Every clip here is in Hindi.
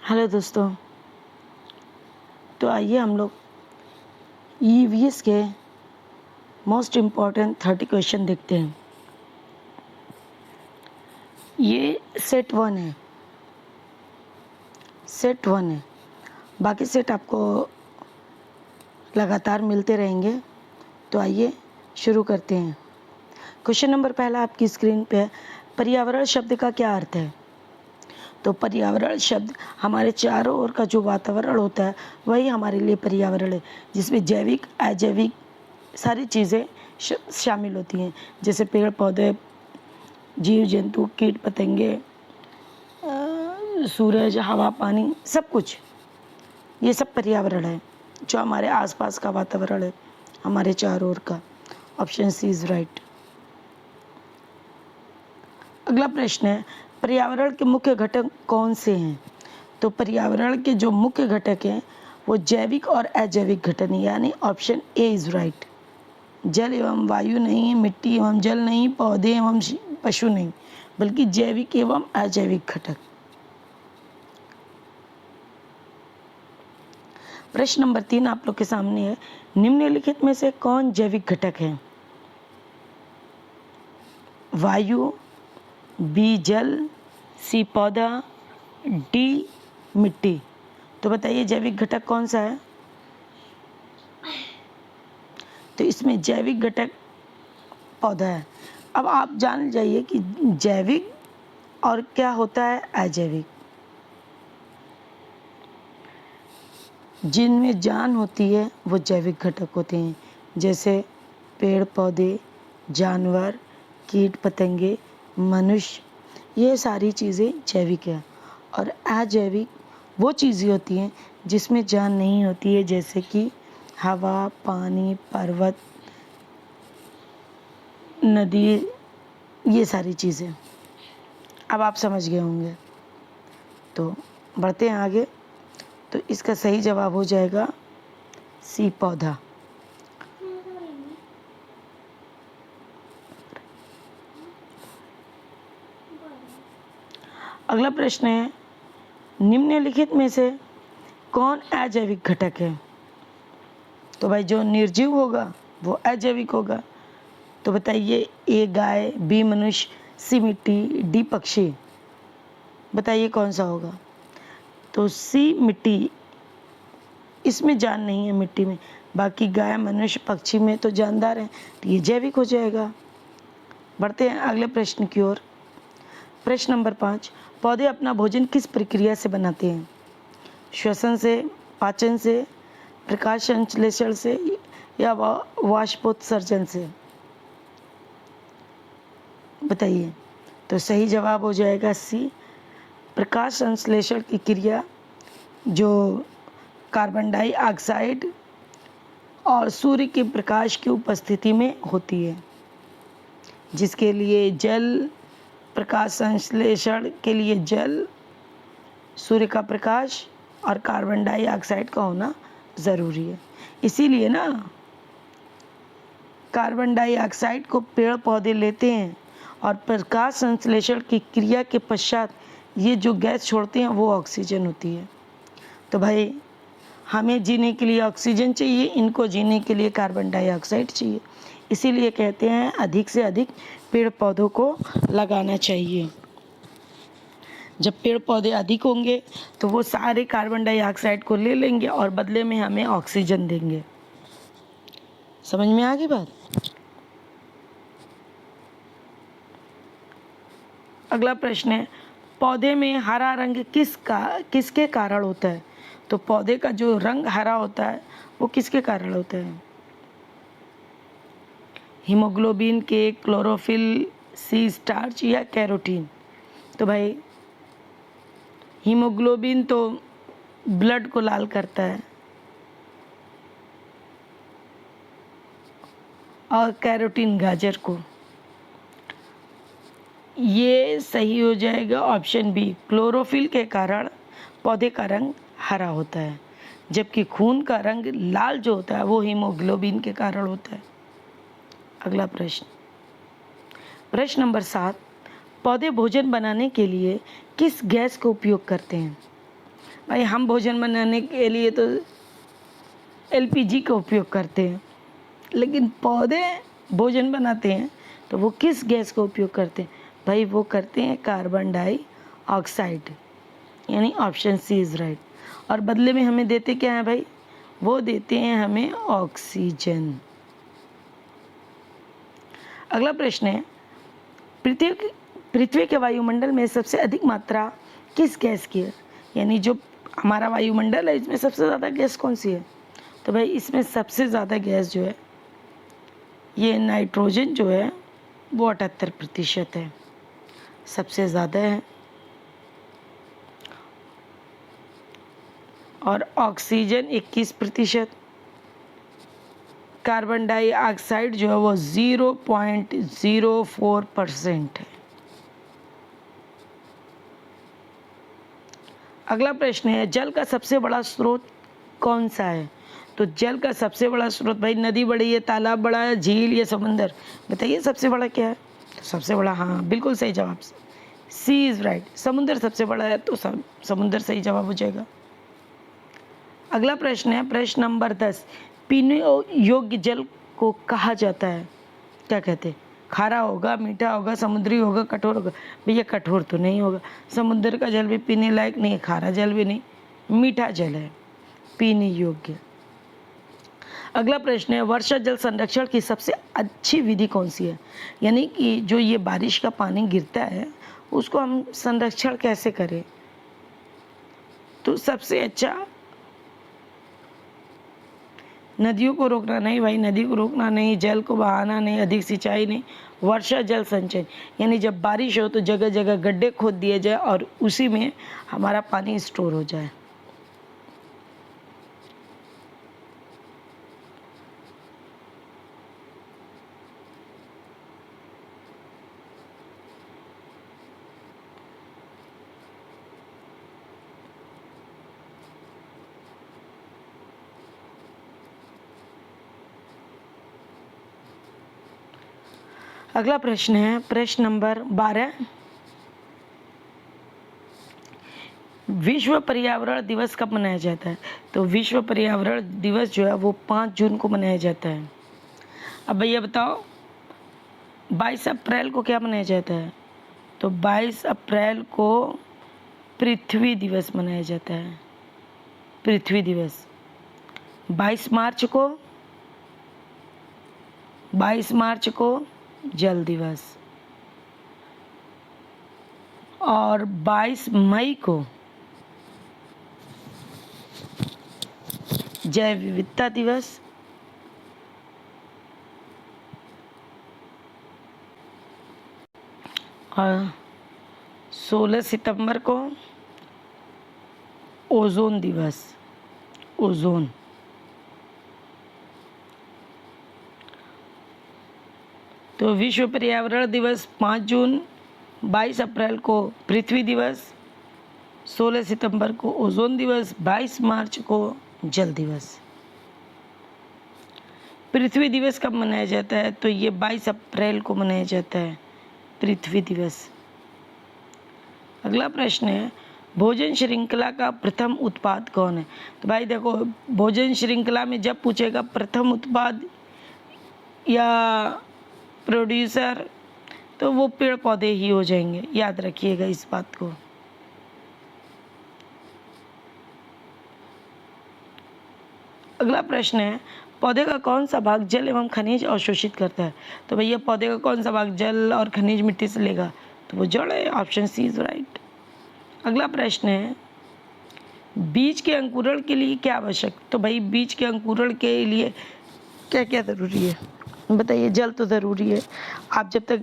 हेलो दोस्तों। तो आइए हम लोग ईवीएस के मोस्ट इम्पॉर्टेंट 30 क्वेश्चन देखते हैं। ये सेट वन है। बाकी सेट आपको लगातार मिलते रहेंगे। तो आइए शुरू करते हैं। क्वेश्चन नंबर पहला आपकी स्क्रीन पे है। पर्यावरण शब्द का क्या अर्थ है? तो पर्यावरण शब्द हमारे चारों ओर का जो वातावरण होता है वही हमारे लिए पर्यावरण है, जिसमें जैविक अजैविक सारी चीज़ें शामिल होती हैं, जैसे पेड़ पौधे, जीव जंतु, कीट पतंगे, सूरज, हवा, पानी, सब कुछ ये सब पर्यावरण है जो हमारे आसपास का वातावरण है, हमारे चारों ओर का। Option C is right. अगला प्रश्न है, पर्यावरण के मुख्य घटक कौन से हैं? तो पर्यावरण के जो मुख्य घटक हैं वो जैविक और अजैविक घटक हैं, यानी ऑप्शन ए इज राइट। जल एवं वायु नहीं, मिट्टी एवं जल नहीं, पौधे एवं पशु नहीं, बल्कि जैविक एवं अजैविक घटक। प्रश्न नंबर 3 आप लोग के सामने है। निम्नलिखित में से कौन जैविक घटक है? वायु, बी जल, सी पौधा, डी मिट्टी। तो बताइए जैविक घटक कौन सा है? तो इसमें जैविक घटक पौधा है। अब आप जान जाइए कि जैविक और क्या होता है अजैविक। जिनमें जान होती है वो जैविक घटक होते हैं, जैसे पेड़ पौधे, जानवर, कीट पतंगे, मनुष्य, ये सारी चीज़ें जैविक है। और अजैविक वो चीज़ें होती हैं जिसमें जान नहीं होती है, जैसे कि हवा, पानी, पर्वत, नदी, ये सारी चीज़ें। अब आप समझ गए होंगे। तो बढ़ते हैं आगे। तो इसका सही जवाब हो जाएगा सी पौधा। अगला प्रश्न है, निम्नलिखित में से कौन अजैविक घटक है? तो भाई जो निर्जीव होगा वो अजैविक होगा। तो बताइए ए गाय, बी मनुष्य, सी मिट्टी, डी पक्षी। बताइए कौन सा होगा? तो सी मिट्टी, इसमें जान नहीं है मिट्टी में, बाकी गाय, मनुष्य, पक्षी में तो जानदार हैं, तो ये जैविक हो जाएगा। बढ़ते हैं अगले प्रश्न की ओर। प्रश्न नंबर 5, पौधे अपना भोजन किस प्रक्रिया से बनाते हैं? श्वसन से, पाचन से, प्रकाश संश्लेषण से या वाष्पोत्सर्जन से? बताइए। तो सही जवाब हो जाएगा सी, प्रकाश संश्लेषण की क्रिया जो कार्बन डाइऑक्साइड और सूर्य के प्रकाश की उपस्थिति में होती है, जिसके लिए जल, प्रकाश संश्लेषण के लिए जल, सूर्य का प्रकाश और कार्बन डाइऑक्साइड का होना ज़रूरी है। इसीलिए ना कार्बन डाइऑक्साइड को पेड़ पौधे लेते हैं और प्रकाश संश्लेषण की क्रिया के पश्चात ये जो गैस छोड़ते हैं वो ऑक्सीजन होती है। तो भाई हमें जीने के लिए ऑक्सीजन चाहिए, इनको जीने के लिए कार्बन डाइऑक्साइड चाहिए। इसीलिए कहते हैं अधिक से अधिक पेड़ पौधों को लगाना चाहिए। जब पेड़ पौधे अधिक होंगे तो वो सारे कार्बन डाइऑक्साइड को ले लेंगे और बदले में हमें ऑक्सीजन देंगे। समझ में आ गई बात? अगला प्रश्न है, पौधे में हरा रंग किसके कारण होता है? तो पौधे का जो रंग हरा होता है वो किसके कारण होता है? हीमोग्लोबिन के, क्लोरोफिल, सी स्टार्च या कैरोटीन? तो भाई हीमोग्लोबिन तो ब्लड को लाल करता है और कैरोटीन गाजर को। ये सही हो जाएगा ऑप्शन बी, क्लोरोफिल के कारण पौधे का रंग हरा होता है, जबकि खून का रंग लाल जो होता है वो हीमोग्लोबिन के कारण होता है। अगला प्रश्न नंबर 7, पौधे भोजन बनाने के लिए किस गैस का उपयोग करते हैं? भाई हम भोजन बनाने के लिए तो एलपीजी का उपयोग करते हैं, लेकिन पौधे भोजन बनाते हैं तो वो किस गैस का उपयोग करते हैं? भाई वो करते हैं कार्बन डाइऑक्साइड, यानी ऑप्शन सी इज़ राइट। और बदले में हमें देते क्या है भाई? वो देते हैं हमें ऑक्सीजन। अगला प्रश्न है, पृथ्वी के वायुमंडल में सबसे अधिक मात्रा किस गैस की है? यानी जो हमारा वायुमंडल है इसमें सबसे ज़्यादा गैस कौन सी है? तो भाई इसमें सबसे ज़्यादा गैस जो है ये नाइट्रोजन जो है वो 78% है, सबसे ज़्यादा है। और ऑक्सीजन 21%, कार्बन डाइऑक्साइड जो है वो 0.04% है। अगला प्रश्न है, जल का सबसे बड़ा स्रोत कौन सा है? तो जल का सबसे बड़ा स्रोत भाई नदी बड़ी है, तालाब बड़ा है, झील या समंदर? बताइए सबसे बड़ा क्या है? तो सबसे बड़ा, हाँ बिल्कुल सही जवाब, सी इज़ राइट। समुद्र सबसे बड़ा है तो समुद्र सही जवाब हो जाएगा। अगला प्रश्न है, प्रश्न नंबर 10, पीने योग्य जल को कहा जाता है? क्या कहते हैं? खारा होगा, मीठा होगा, समुद्री होगा, कठोर होगा? भैया कठोर तो नहीं होगा, समुद्र का जल भी पीने लायक नहीं है, खारा जल भी नहीं, मीठा जल है पीने योग्य। अगला प्रश्न है, वर्षा जल संरक्षण की सबसे अच्छी विधि कौन सी है? यानी कि जो ये बारिश का पानी गिरता है उसको हम संरक्षण कैसे करें? तो सबसे अच्छा, नदियों को रोकना नहीं भाई, नदी को रोकना नहीं, जल को बहाना नहीं, अधिक सिंचाई नहीं, वर्षा जल संचयन, यानी जब बारिश हो तो जगह जगह गड्ढे खोद दिए जाए और उसी में हमारा पानी स्टोर हो जाए। अगला प्रश्न है, प्रश्न नंबर 12, विश्व पर्यावरण दिवस कब मनाया जाता है? तो विश्व पर्यावरण दिवस जो है वो 5 जून को मनाया जाता है। अब भैया बताओ 22 अप्रैल को क्या मनाया जाता है? तो 22 अप्रैल को पृथ्वी दिवस मनाया जाता है, पृथ्वी दिवस। 22 मार्च को जल दिवस, और 22 मई को जैव विविधता दिवस, और 16 सितंबर को ओजोन दिवस, ओजोन। तो विश्व पर्यावरण दिवस 5 जून, 22 अप्रैल को पृथ्वी दिवस, 16 सितंबर को ओजोन दिवस, 22 मार्च को जल दिवस। पृथ्वी दिवस कब मनाया जाता है? तो ये 22 अप्रैल को मनाया जाता है, पृथ्वी दिवस। अगला प्रश्न है, भोजन श्रृंखला का प्रथम उत्पाद कौन है? तो भाई देखो, भोजन श्रृंखला में जब पूछेगा प्रथम उत्पाद या प्रोड्यूसर, तो वो पेड़ पौधे ही हो जाएंगे, याद रखिएगा इस बात को। अगला प्रश्न है, पौधे का कौन सा भाग जल एवं खनिज अवशोषित करता है? तो भैया पौधे का कौन सा भाग जल और खनिज मिट्टी से लेगा? तो वो जड़ है, ऑप्शन सी इज राइट। अगला प्रश्न है, बीज के अंकुरण के लिए क्या आवश्यक? तो भाई बीज के अंकुरण के लिए क्या क्या ज़रूरी है? बताइए। जल तो ज़रूरी है, आप जब तक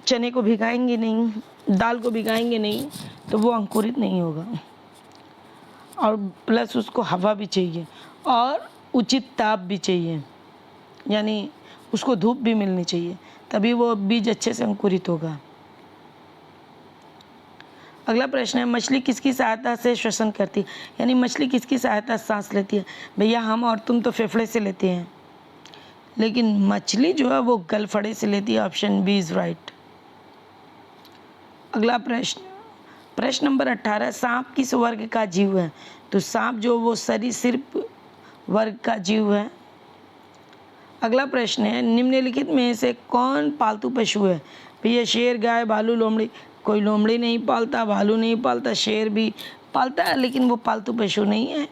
चने को भिगाएंगे नहीं, दाल को भिगाएंगे नहीं, तो वो अंकुरित नहीं होगा। और प्लस उसको हवा भी चाहिए और उचित ताप भी चाहिए, यानी उसको धूप भी मिलनी चाहिए, तभी वो बीज अच्छे से अंकुरित होगा। अगला प्रश्न है, मछली किसकी सहायता से श्वसन करती है? यानी मछली किसकी सहायता से सांस लेती है? भैया हम और तुम तो फेफड़े से लेते हैं, लेकिन मछली जो है वो गलफड़े से लेती है, ऑप्शन बी इज राइट। अगला प्रश्न, प्रश्न नंबर 18, सांप किस वर्ग का जीव है? तो सांप जो वो सरीसृप वर्ग का जीव है। अगला प्रश्न है, निम्नलिखित में से कौन पालतू पशु है? भैया शेर, गाय, भालू, लोमड़ी। कोई लोमड़ी नहीं पालता, भालू नहीं पालता, शेर भी पालता है लेकिन वो पालतू पशु नहीं है।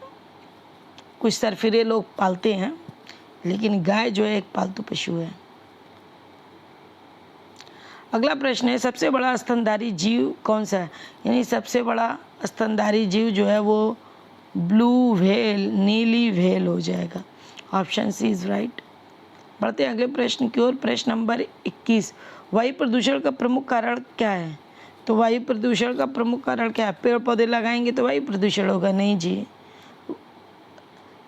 कुछ सरफिरे लोग पालते हैं लेकिन गाय जो है एक पालतू पशु है। अगला प्रश्न है, सबसे बड़ा स्तनधारी जीव कौन सा है? यानी सबसे बड़ा स्तनधारी जीव जो है वो ब्लू व्हेल, नीली व्हेल हो जाएगा। Option C is right. बढ़ते हैं अगले प्रश्न की ओर। प्रश्न नंबर 21, वायु प्रदूषण का प्रमुख कारण क्या है? तो वायु प्रदूषण का प्रमुख कारण क्या है? पेड़ पौधे लगाएंगे तो वायु प्रदूषण होगा? नहीं जी।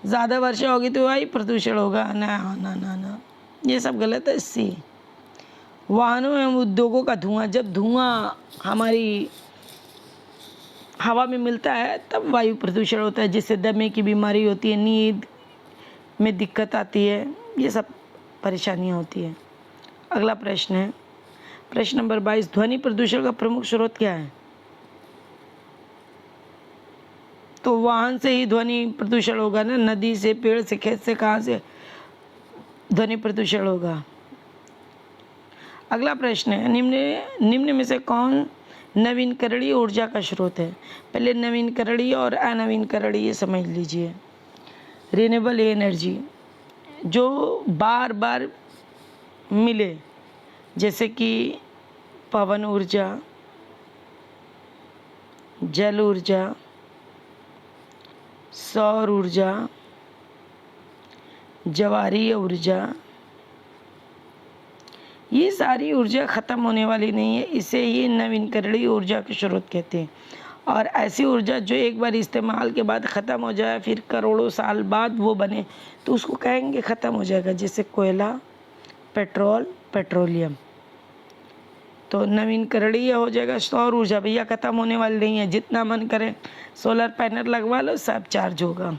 ज़्यादा वर्षा होगी तो वायु प्रदूषण होगा? ना ना ना ना, ये सब गलत है। सी, वाहनों एवं उद्योगों का धुआं। जब धुआं हमारी हवा में मिलता है तब वायु प्रदूषण होता है, जिससे दमे की बीमारी होती है, नींद में दिक्कत आती है, ये सब परेशानियां होती है। अगला प्रश्न है, प्रश्न नंबर 22, ध्वनि प्रदूषण का प्रमुख स्रोत क्या है? तो वाहन से ही ध्वनि प्रदूषण होगा ना, नदी से, पेड़ से, खेत से, कहाँ से ध्वनि प्रदूषण होगा? अगला प्रश्न है, निम्न में से कौन नवीनकरणीय ऊर्जा का स्रोत है? पहले नवीनकरणीय और अनवीनकरणीय ये समझ लीजिए। रिन्यूएबल एनर्जी जो बार बार मिले, जैसे कि पवन ऊर्जा, जल ऊर्जा, सौर ऊर्जा, ज्वारीय ऊर्जा, ये सारी ऊर्जा ख़त्म होने वाली नहीं है, इसे ही नवीनकरणीय ऊर्जा के स्रोत कहते हैं। और ऐसी ऊर्जा जो एक बार इस्तेमाल के बाद ख़त्म हो जाए, फिर करोड़ों साल बाद वो बने, तो उसको कहेंगे ख़त्म हो जाएगा, जैसे कोयला, पेट्रोल, पेट्रोलियम। तो नवीनकरणीय हो जाएगा। सौर ऊर्जा भैया ख़त्म होने वाली नहीं है, जितना मन करे सोलर पैनल लगवा लो, सब चार्ज होगा।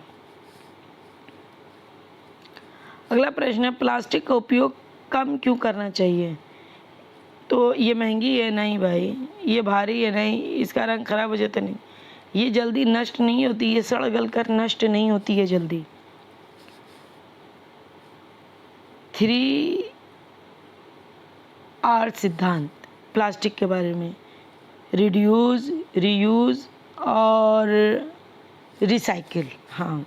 अगला प्रश्न है, प्लास्टिक का उपयोग कम क्यों करना चाहिए? तो ये महंगी है? नहीं भाई। ये भारी है? नहीं। इसका रंग खराब हो जाता? नहीं। ये जल्दी नष्ट नहीं होती, ये सड़ गल कर नष्ट नहीं होती है जल्दी। 3R सिद्धांत प्लास्टिक के बारे में, रिड्यूस, रीयूज और रिसाइकिल। हाँ,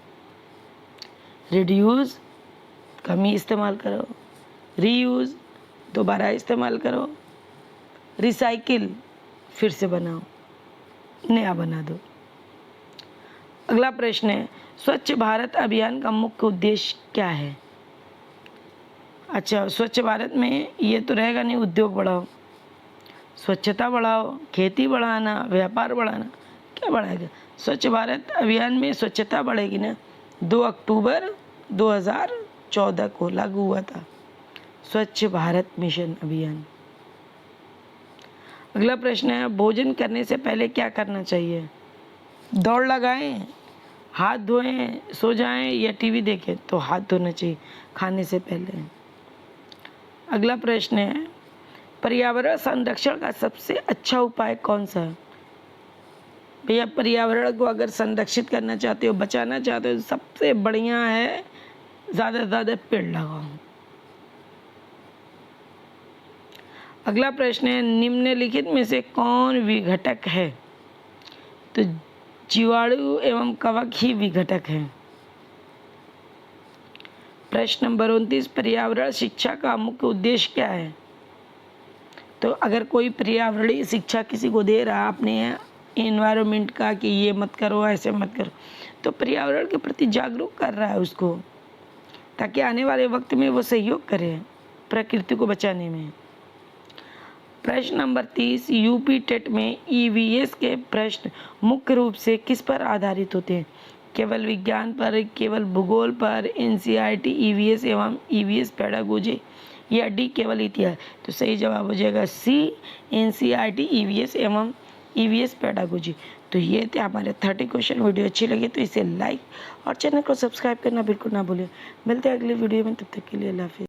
रिड्यूस कम ही इस्तेमाल करो, रीयूज दोबारा इस्तेमाल करो, रिसाइकिल फिर से बनाओ, नया बना दो। अगला प्रश्न है, स्वच्छ भारत अभियान का मुख्य उद्देश्य क्या है? अच्छा, स्वच्छ भारत में ये तो रहेगा नहीं, उद्योग बढ़ाओ, स्वच्छता बढ़ाओ, खेती बढ़ाना, व्यापार बढ़ाना, क्या बढ़ाएगा? स्वच्छ भारत अभियान में स्वच्छता बढ़ेगी ना। 2 अक्टूबर 2014 को लागू हुआ था स्वच्छ भारत मिशन अभियान। अगला प्रश्न है, भोजन करने से पहले क्या करना चाहिए? दौड़ लगाएं, हाथ धोएं, सो जाएं या टीवी देखें? तो हाथ धोना चाहिए खाने से पहले। अगला प्रश्न है, पर्यावरण संरक्षण का सबसे अच्छा उपाय कौन सा है? भैया पर्यावरण को अगर संरक्षित करना चाहते हो, बचाना चाहते हो, सबसे बढ़िया है ज़्यादा से ज़्यादा पेड़ लगाओ। अगला प्रश्न है, निम्नलिखित में से कौन विघटक है? तो जीवाणु एवं कवक ही विघटक है। प्रश्न नंबर 29, पर्यावरण शिक्षा का मुख्य उद्देश्य क्या है? तो अगर कोई पर्यावरणीय शिक्षा किसी को दे रहा अपने एनवायरनमेंट का कि ये मत करो, ऐसे मत करो, तो पर्यावरण के प्रति जागरूक कर रहा है उसको, ताकि आने वाले वक्त में वो सहयोग करे प्रकृति को बचाने में। प्रश्न नंबर 30, यूपी टेट में ईवीएस के प्रश्न मुख्य रूप से किस पर आधारित होते हैं? केवल विज्ञान पर, केवल भूगोल पर, एनसीईआरटी ईवीएस एवं ईवीएस पेडागोजी, या डी केवल इतिहास? तो सही जवाब हो जाएगा सी, एनसीईआरटी ईवीएस एवं ईवीएस पेडागोजी। तो ये थे हमारे 30 क्वेश्चन। वीडियो अच्छी लगी तो इसे लाइक और चैनल को सब्सक्राइब करना बिल्कुल ना भूलें। मिलते हैं अगले वीडियो में, तब तक के लिए अल्लाह हाफिज़।